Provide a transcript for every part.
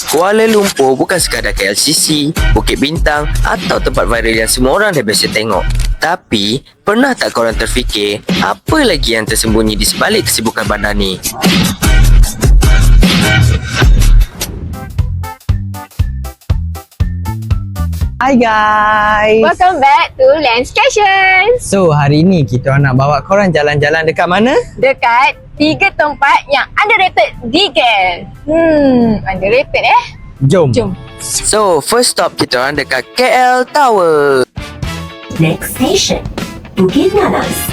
Kuala Lumpur bukan sekadar KLCC, Bukit Bintang atau tempat viral yang semua orang dah biasa tengok. Tapi, pernah tak korang terfikir apa lagi yang tersembunyi di sebalik kesibukan bandar ni? Hi guys. Welcome back to Landscation. So hari ni kita nak bawa korang jalan-jalan dekat mana? Dekat 3 tempat yang underrated di KL. Underrated Jom. Jom. So, first stop kita orang dekat KL Tower. Next station, Bukit Nanas.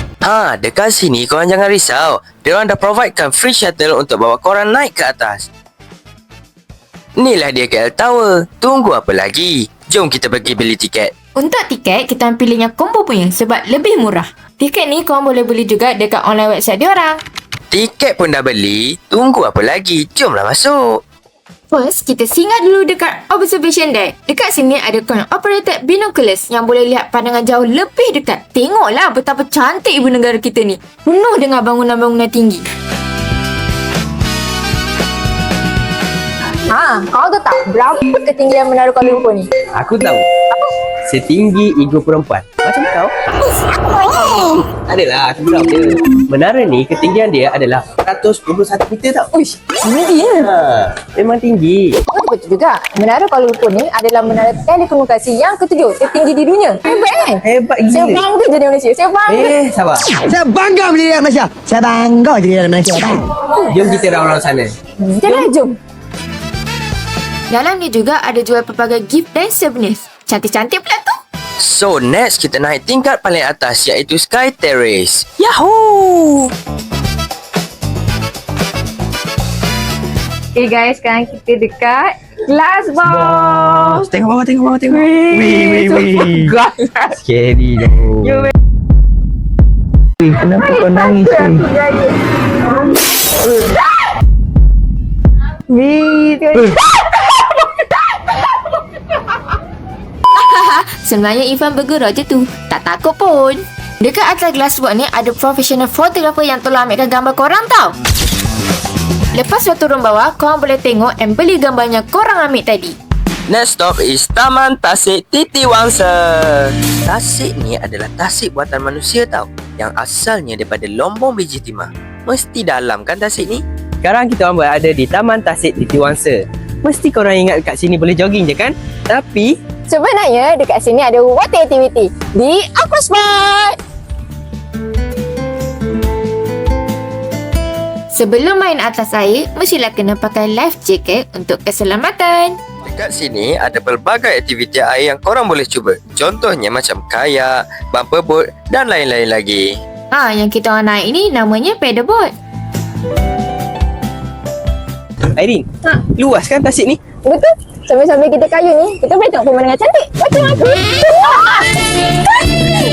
Dekat sini korang jangan risau. Diorang dah providekan free shuttle untuk bawa korang naik ke atas. Inilah dia KL Tower. Tunggu apa lagi? Jom kita pergi beli tiket. Untuk tiket, kita pilih yang combo punya sebab lebih murah. Tiket ni korang boleh beli juga dekat online website diorang. Tiket pun dah beli. Tunggu apa lagi? Jomlah masuk. First, kita singgah dulu dekat observation deck. Dekat sini ada coin operated binoculars yang boleh lihat pandangan jauh lebih dekat. Tengoklah betapa cantik ibu negara kita ni. Penuh dengan bangunan-bangunan tinggi. Kau tahu tak berapa ketinggian menara Kuala Lumpur ni? Aku tahu. Setinggi ego perempuan. Macam kau. Adalah, aku tahu dia. Menara ni ketinggian dia adalah 421 meter tau. Uish, tinggi ya. Memang tinggi. Betul juga. Menara Kuala Lumpur ni adalah menara telekomunikasi yang ke-7 tertinggi di dunia. Hebat kan? Hebat Saya gila. bangga jadi Malaysia. Saya bangga. Sabar. Saya bangga menjadi rakyat Malaysia. Saya bangga jadi rakyat Malaysia. Jom kita round-round sana. Jalan, jom. Dalam ni juga ada jual pelbagai gift dan souvenirs. Cantik-cantik pula tu. So, next kita naik tingkat paling atas iaitu Sky Terrace. Yahoo! Okay guys, sekarang kita dekat Glass Box. Tengok bawah, tengok bawah, tengok. Wih. Scary tu. Kenapa kau nangis ni? Sebenarnya Irfan bergerak je tu. Tak takut pun. Dekat atas glassboard ni ada professional photographer yang tolong ambilkan gambar korang tau. Lepas kau turun bawah, korang boleh tengok and beli gambar yang korang ambil tadi. Next stop is Taman Tasik Titi Wangsa. Tasik ni adalah tasik buatan manusia tau, yang asalnya daripada Lombong Biji Timah. Mesti dalam kan tasik ni? Sekarang kita orang berada di Taman Tasik Titi Wangsa. Mesti korang ingat kat sini boleh jogging je kan? Tapi Sebenarnya dekat sini ada water activity di Aquasport. Sebelum main atas air, mestilah kena pakai life jacket untuk keselamatan. Dekat sini ada pelbagai aktiviti air yang korang boleh cuba. Contohnya macam kayak, bumper boat dan lain-lain lagi. Yang kita orang naik ni namanya paddleboard. Airin, luas kan tasik ni? Betul. Sambil-sambil kita kayu ni, kita boleh tengok pemandangan cantik. Macam aku.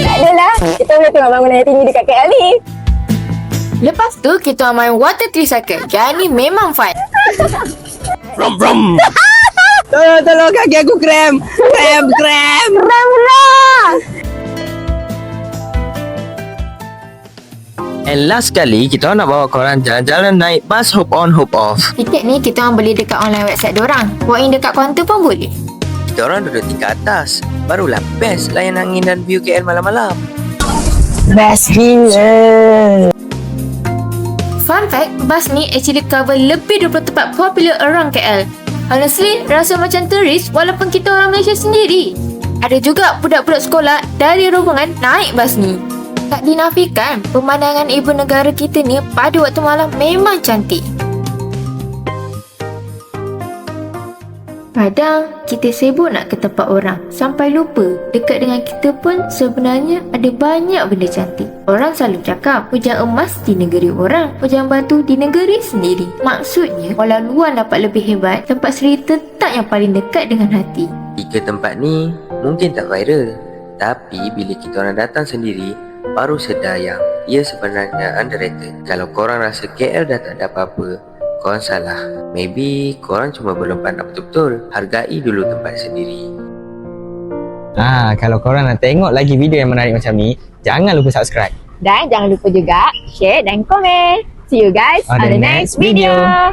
Tak adalah. Kita boleh tengok bangunan yang tinggi dekat KL ni. Lepas tu, kita orang main water tricycle. Yang ni memang fun. Brom brom. Tolong kaki aku krem. Krem. Keren pula. And last kali, kita nak bawa korang jalan-jalan naik bas hop on hop off. Tiket ni kita orang beli dekat online website diorang. Walk in dekat kaunter pun boleh. Kita orang duduk tingkat atas. Barulah best layan angin dan view KL malam-malam. Best gila. Fun fact, bas ni actually cover lebih 20 tempat popular around KL. Honestly, rasa macam turis walaupun kita orang Malaysia sendiri. Ada juga budak-budak sekolah dari rombongan naik bas ni. Tak dinafikan, pemandangan ibu negara kita ni pada waktu malam memang cantik. Kadang kita sibuk nak ke tempat orang sampai lupa dekat dengan kita pun sebenarnya ada banyak benda cantik. Orang selalu cakap hujan emas di negeri orang, hujan batu di negeri sendiri. Maksudnya, walau luar dapat lebih hebat, tempat sendiri tetap yang paling dekat dengan hati. 3 tempat ni mungkin tak viral, tapi bila kita orang datang sendiri, baru sedar yang ia sebenarnya underrated. Kalau korang rasa KL dah tak ada apa-apa, korang salah. Maybe korang cuma belum pandang betul-betul. Hargai dulu tempat sendiri. Kalau korang nak tengok lagi video yang menarik macam ni, jangan lupa subscribe. Dan jangan lupa juga share dan komen. See you guys On the next video.